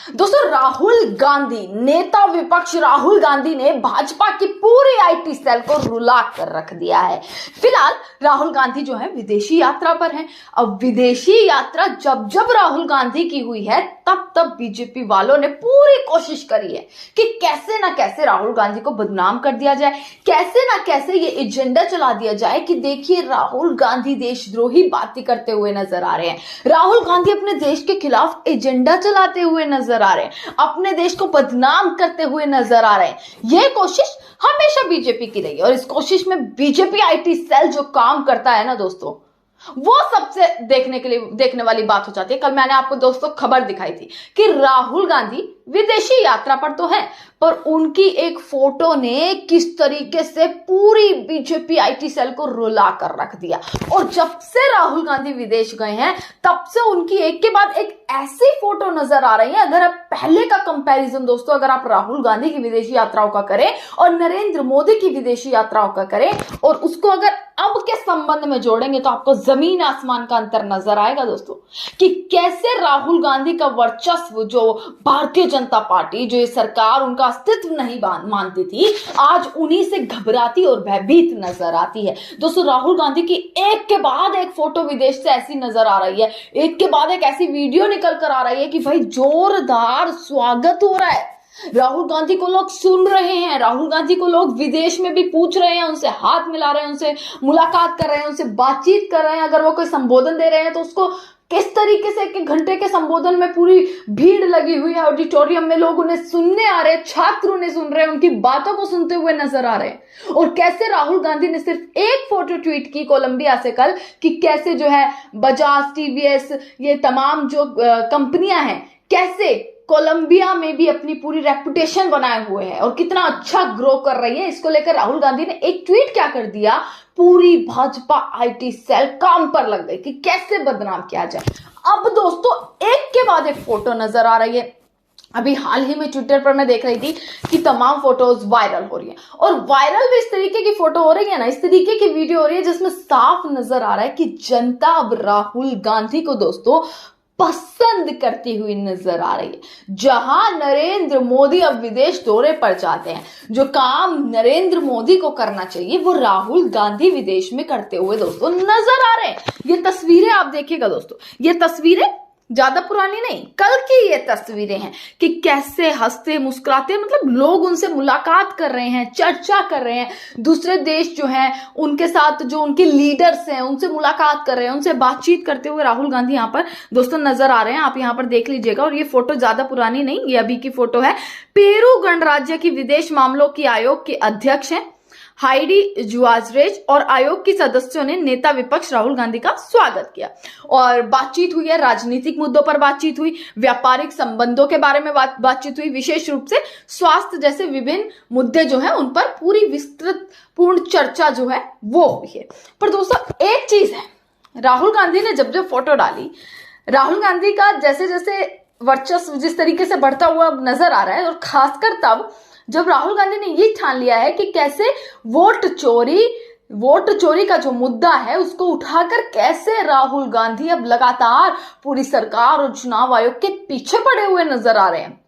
दोस्तों, राहुल गांधी, नेता विपक्ष राहुल गांधी ने भाजपा की पूरी आईटी सेल को रुला कर रख दिया है। फिलहाल राहुल गांधी जो है विदेशी यात्रा पर हैं। अब विदेशी यात्रा जब जब राहुल गांधी की हुई है तब तब बीजेपी वालों ने पूरी कोशिश करी है कि कैसे ना कैसे राहुल गांधी को बदनाम कर दिया जाए, कैसे ना कैसे ये एजेंडा चला दिया जाए कि देखिए राहुल गांधी देशद्रोही बातें करते हुए नजर आ रहे हैं, राहुल गांधी अपने देश के खिलाफ एजेंडा चलाते हुए नजर आ रहे हैं, अपने देश को बदनाम करते हुए नजर आ रहे हैं। यह कोशिश हमेशा बीजेपी की रही है और इस कोशिश में बीजेपी आईटी सेल जो काम करता है ना दोस्तों, वो सबसे देखने वाली बात हो जाती है। कल मैंने आपको दोस्तों खबर दिखाई थी कि राहुल गांधी विदेशी यात्रा पर तो है, पर उनकी एक फोटो ने किस तरीके से पूरी बीजेपी आईटी सेल को रुला कर रख दिया। और जब से राहुल गांधी विदेश गए हैं तब से उनकी एक के बाद एक ऐसी फोटो नजर आ रही है। अगर आप पहले का कंपैरिजन दोस्तों, अगर आप राहुल गांधी की विदेशी यात्राओं का करें और नरेंद्र मोदी की विदेशी यात्राओं का करें और उसको अगर अब के संबंध में जोड़ेंगे तो आपको जमीन आसमान का अंतर नजर आएगा दोस्तों, कि कैसे राहुल गांधी का वर्चस्व, जो भारतीय जनता पार्टी, जो ये सरकार उनका अस्तित्व नहीं मानती थी, आज उन्हीं से घबराती और भयभीत नजर आती है। दोस्तों, राहुल गांधी की एक के बाद एक फोटो विदेश से ऐसी नजर आ रही है, एक के बाद एक ऐसी वीडियो निकल कर आ रही है कि भाई जोरदार स्वागत हो रहा है, राहुल गांधी को लोग सुन रहे हैं, राहुल गांधी को लोग विदेश में भी पूछ रहे हैं, उनसे हाथ मिला रहे हैं, उनसे मुलाकात कर रहे हैं, उनसे बातचीत कर रहे हैं। अगर वो कोई संबोधन दे रहे हैं तो उसको किस तरीके से, एक घंटे के संबोधन में पूरी भीड़ लगी हुई है, ऑडिटोरियम में लोग उन्हें सुनने आ रहे हैं, छात्र उन्हें सुन रहे हैं, उनकी बातों को सुनते हुए नजर आ रहे हैं। और कैसे राहुल गांधी ने सिर्फ एक फोटो ट्वीट की कोलंबिया से कल, कि कैसे जो है बजाज, टीवीएस, ये तमाम जो कंपनियां हैं, कैसे कोलंबिया में भी अपनी पूरी रेपुटेशन बनाए हुए हैं और कितना अच्छा ग्रो कर रही है। इसको लेकर राहुल गांधी ने एक ट्वीट क्या कर दिया, पूरी भाजपा आईटी सेल काम पर लग गई कि कैसे बदनाम किया जाए। अब दोस्तों, एक के बाद एक फोटो नजर आ रही है। अभी हाल ही में ट्विटर पर मैं देख रही थी कि तमाम फोटोज वायरल हो रही है, और वायरल भी इस तरीके की फोटो हो रही है ना, इस तरीके की वीडियो हो रही है जिसमें साफ नजर आ रहा है कि जनता अब राहुल गांधी को दोस्तों पसंद करती हुई नजर आ रही है। जहां नरेंद्र मोदी अब विदेश दौरे पर जाते हैं, जो काम नरेंद्र मोदी को करना चाहिए वो राहुल गांधी विदेश में करते हुए दोस्तों नजर आ रहे हैं। ये तस्वीरें आप देखिएगा दोस्तों, ये तस्वीरें ज्यादा पुरानी नहीं, कल की ये तस्वीरें हैं कि कैसे हंसते मुस्कुराते, मतलब लोग उनसे मुलाकात कर रहे हैं, चर्चा कर रहे हैं, दूसरे देश जो हैं उनके साथ, जो उनके लीडर्स हैं उनसे मुलाकात कर रहे हैं, उनसे बातचीत करते हुए राहुल गांधी यहाँ पर दोस्तों नजर आ रहे हैं। आप यहाँ पर देख लीजिएगा, और ये फोटो ज्यादा पुरानी नहीं, ये अभी की फोटो है। पेरू गणराज्य की विदेश मामलों की आयोग के अध्यक्ष हैं हाइडी जुआजरेज और आयोग के सदस्यों ने नेता विपक्ष राहुल गांधी का स्वागत किया और बातचीत हुई है। राजनीतिक मुद्दों पर बातचीत हुई, व्यापारिक संबंधों के बारे में बातचीत हुई, विशेष रूप से स्वास्थ्य जैसे विभिन्न मुद्दे जो हैं उन पर पूरी विस्तृत पूर्ण चर्चा जो है वो हुई है। पर दोस्तों, एक चीज है, राहुल गांधी ने जब जब फोटो डाली, राहुल गांधी का जैसे जैसे वर्चस्व जिस तरीके से बढ़ता हुआ नजर आ रहा है, और खासकर तब जब राहुल गांधी ने ये ठान लिया है कि कैसे वोट चोरी का जो मुद्दा है उसको उठाकर कैसे राहुल गांधी अब लगातार पूरी सरकार और चुनाव आयोग के पीछे पड़े हुए नजर आ रहे हैं।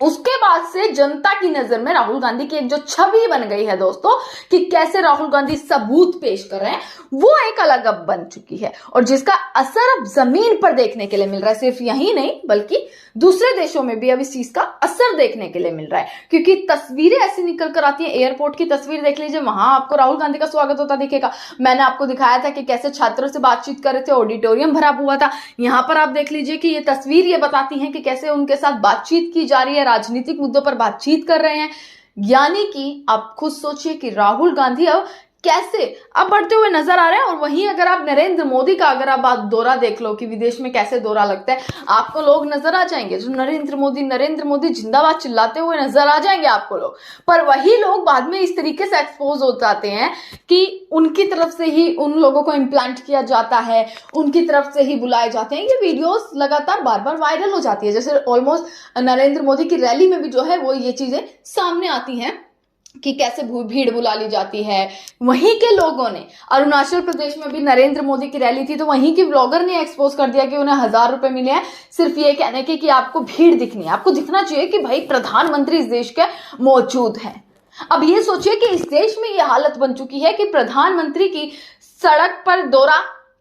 उसके बाद से जनता की नजर में राहुल गांधी की एक जो छवि बन गई है दोस्तों, कि कैसे राहुल गांधी सबूत पेश कर रहे हैं, वो एक अलग अब बन चुकी है, और जिसका असर अब जमीन पर देखने के लिए मिल रहा है। सिर्फ यही नहीं बल्कि दूसरे देशों में भी अब इस चीज का असर देखने के लिए मिल रहा है, क्योंकि तस्वीरें ऐसी निकल कर आती हैं। एयरपोर्ट की तस्वीर देख लीजिए, वहां आपको राहुल गांधी का स्वागत होता दिखेगा। मैंने आपको दिखाया था कि कैसे छात्रों से बातचीत कर रहे थे, ऑडिटोरियम भरा हुआ था। यहाँ पर आप देख लीजिए कि ये तस्वीर ये बताती है कि कैसे उनके साथ बातचीत की जा रही है, राजनीतिक मुद्दों पर बातचीत कर रहे हैं। यानी कि आप खुद सोचिए कि राहुल गांधी अब कैसे अब बढ़ते हुए नजर आ रहे हैं। और वहीं अगर आप नरेंद्र मोदी का अगर आप दौरा देख लो कि विदेश में कैसे दौरा लगता है, आपको लोग नजर आ जाएंगे जो नरेंद्र मोदी जिंदाबाद चिल्लाते हुए नजर आ जाएंगे आपको लोग। पर वही लोग बाद में इस तरीके से एक्सपोज हो जाते हैं कि उनकी तरफ से ही उन लोगों को इम्प्लांट किया जाता है, उनकी तरफ से ही बुलाए जाते हैं। ये वीडियोस लगातार बार बार वायरल हो जाती है, जैसे ऑलमोस्ट नरेंद्र मोदी की रैली में भी जो है वो ये चीजें सामने आती हैं कि कैसे भीड़ बुला ली जाती है। वहीं के लोगों ने, अरुणाचल प्रदेश में भी नरेंद्र मोदी की रैली थी, तो वहीं की ब्लॉगर ने एक्सपोज कर दिया कि उन्हें 1000 रुपए मिले हैं सिर्फ ये कहने के कि आपको भीड़ दिखनी है, आपको दिखना चाहिए कि भाई प्रधानमंत्री इस देश के मौजूद हैं। अब ये सोचिए कि इस देश में ये हालत बन चुकी है कि प्रधानमंत्री की सड़क पर दौरा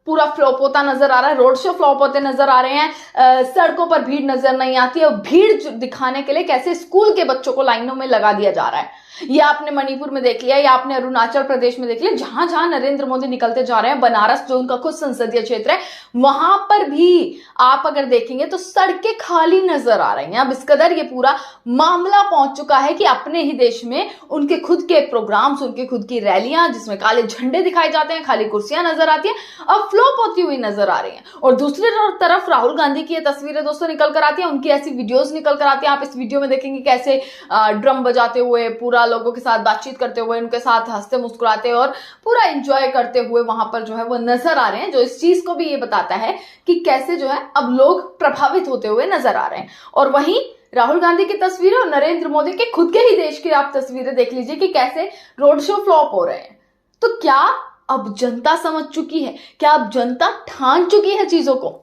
पूरा फ्लॉप होता नजर आ रहा है, रोड शो फ्लॉप होते नजर आ रहे हैं, सड़कों पर भीड़ नजर नहीं आती है। और भीड़ दिखाने के लिए कैसे स्कूल के बच्चों को लाइनों में लगा दिया जा रहा है। ये आपने मणिपुर में देख लिया, या आपने अरुणाचल प्रदेश में देख लिया, जहां जहां नरेंद्र मोदी निकलते जा रहे हैं। बनारस जो उनका खुद संसदीय क्षेत्र है, वहां पर भी आप अगर देखेंगे तो सड़कें खाली नजर आ रही हैं। अब इस कदर ये पूरा मामला पहुंच चुका है कि अपने ही देश में उनके खुद के प्रोग्राम्स, उनकी खुद की रैलियां जिसमें काले झंडे दिखाए जाते हैं, खाली कुर्सियां नजर आती हैं, अब फ्लॉप होती हुई नजर आ रही हैं। और दूसरी तरफ राहुल गांधी की ये तस्वीरें दोस्तों निकल कर आती हैं, उनकी ऐसी वीडियोस निकल कर आती हैं। आप इस वीडियो में देखेंगे कैसे ड्रम बजाते हुए, पूरा लोगों के साथ बातचीत करते हुए, उनके साथ हंसते मुस्कुराते और पूरा एंजॉय करते हुए वहां पर जो है वो नजर आ रहे हैं, जो इस चीज को भी ये बताता है कि कैसे जो है अब लोग प्रभावित होते हुए नजर आ रहे हैं। और वहीं राहुल गांधी की तस्वीरें और नरेंद्र मोदी के खुद के ही देश की आप तस्वीरें देख लीजिए कि कैसे रोड शो फ्लॉप हो रहे हैं। तो क्या अब जनता समझ चुकी है? क्या अब जनता ठान चुकी है चीजों को?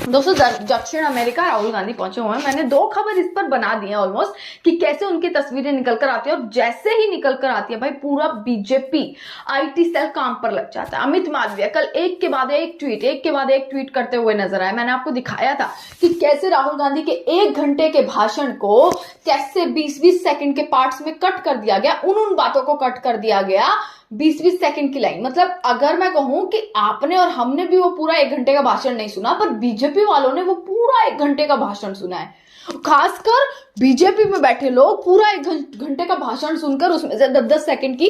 दोस्तों, दक्षिण अमेरिका राहुल गांधी पहुंचे हुए हैं। मैंने 2 खबर इस पर बना दी है ऑलमोस्ट कि कैसे उनकी तस्वीरें निकल कर आती है, और जैसे ही निकल कर आती है भाई पूरा बीजेपी आईटी सेल काम पर लग जाता है। अमित मालवीय कल एक के बाद एक ट्वीट करते हुए नजर आए। मैंने आपको दिखाया था कि कैसे राहुल गांधी के 1 घंटे के भाषण को कैसे 20-20 सेकंड के पार्ट्स में कट कर दिया गया, उन बातों को कट कर दिया गया 20-20 सेकंड की लाइन। मतलब अगर मैं कहूं कि आपने और हमने भी वो पूरा 1 घंटे का भाषण नहीं सुना, पर बीजेपी वालों ने वो पूरा 1 घंटे का भाषण सुना है। खासकर बीजेपी में बैठे लोग पूरा 1 घंटे का भाषण सुनकर उसमें से 10-10 सेकंड की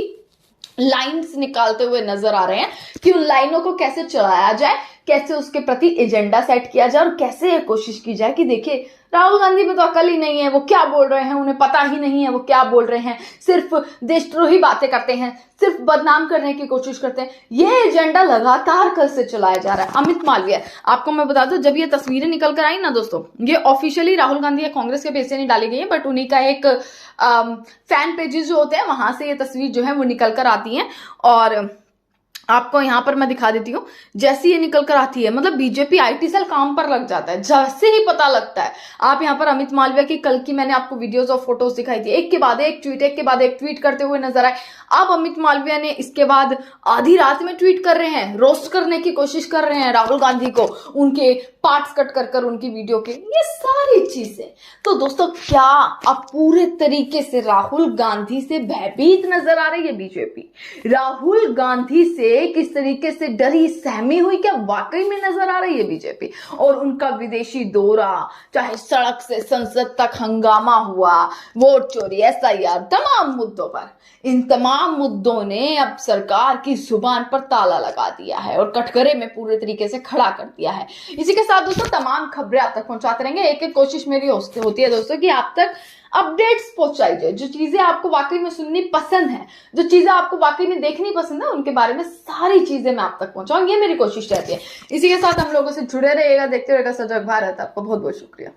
लाइन्स निकालते हुए नजर आ रहे हैं कि उन लाइनों को कैसे चलाया जाए, कैसे उसके प्रति एजेंडा सेट किया जाए, और कैसे कोशिश की जाए कि देखिए राहुल गांधी में तो अकल ही नहीं है, वो क्या बोल रहे हैं, उन्हें पता ही नहीं है वो क्या बोल रहे हैं, सिर्फ देशद्रोही बातें करते हैं, सिर्फ बदनाम करने की कोशिश करते हैं। ये एजेंडा लगातार कल से चलाया जा रहा है। अमित मालवीय, आपको मैं बता दूं, जब ये तस्वीरें निकल कर आई ना दोस्तों, ये ऑफिशियली राहुल गांधी या कांग्रेस के पेज से नहीं डाली गई है, बट उन्हीं का एक फैन पेजेस जो होते हैं वहां से ये तस्वीर जो है वो निकल कर आती है। और आपको यहां पर मैं दिखा देती हूँ, जैसे ये निकल कर आती है मतलब बीजेपी आईटी सेल काम पर लग जाता है जैसे ही पता लगता है। आप यहां पर अमित मालवीय की कल की मैंने आपको वीडियोस और फोटोज दिखाई थी, एक के बाद एक ट्वीट करते हुए नजर आए। अब अमित मालवीय ने इसके बाद आधी रात में ट्वीट कर रहे हैं, रोस्ट करने की कोशिश कर रहे हैं राहुल गांधी को, उनके पार्ट्स कट कर उनकी वीडियो के, ये सारी चीजें। तो दोस्तों, क्या अब पूरे तरीके से राहुल गांधी से भयभीत नजर आ रही है बीजेपी? राहुल गांधी से किस तरीके से डरी सहमी हुई क्या वाकई में नजर आ रही है बीजेपी? और उनका विदेशी दौरा, चाहे सड़क से संसद तक हंगामा हुआ, वोट चोरी, एसआईआर, तमाम मुद्दों पर, इन तमाम मुद्दों ने अब सरकार की जुबान पर ताला लगा दिया है और कटघरे में पूरे तरीके से खड़ा कर दिया है। इसी के साथ दोस्तों तमाम खबरें आप तक पहुंचाते रहेंगे। एक एक कोशिश मेरी होती है दोस्तों कि आप तक अपडेट्स पहुंचाई जाए, जो चीजें आपको वाकई में सुननी पसंद है, जो चीजें आपको वाकई में देखनी पसंद है, उनके बारे में सारी चीजें मैं आप तक पहुंचाऊं, ये मेरी कोशिश रहती है। इसी के साथ हम लोगों से जुड़े रहिएगा, देखते रहिएगा सजग भारत। आपका बहुत बहुत शुक्रिया।